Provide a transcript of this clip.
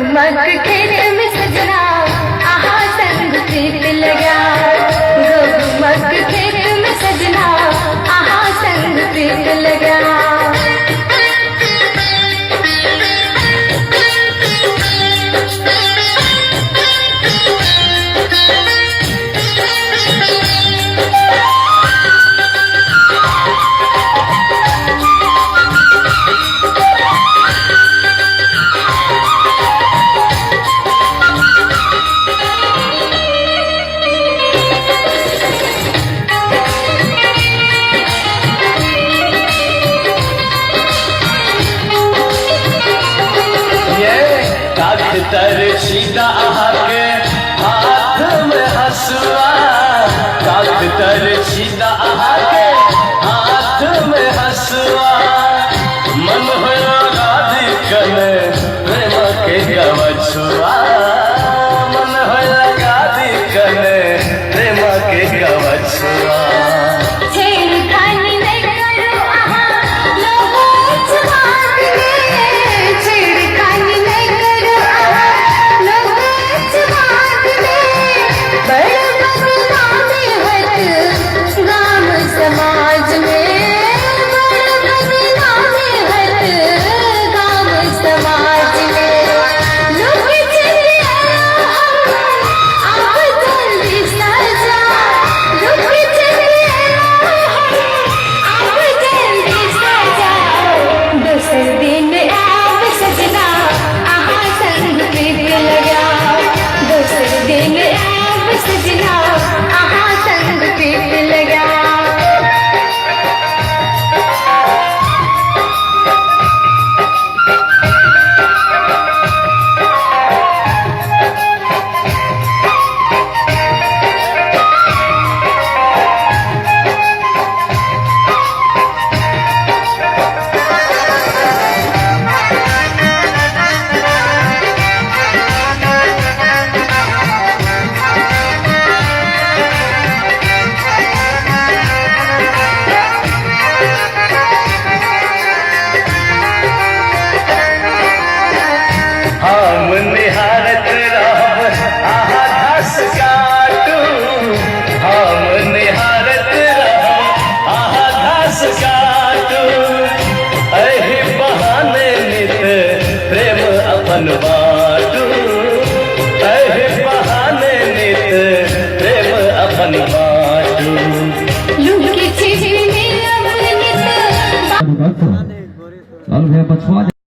जगमग खेत में सजना आहा संग प्रीत लगा। जगमग खेत में सजना आहा संग प्रीत लगा। तरशीदा के हाथ में हसुआ, काक तरशीदा के हाथ में हसुआ। मन हो गादी कने प्रेम के गवछुआ, मन हो गादी कने प्रेम के गवछुआ। बाटू बहाने नित प्रेम अपन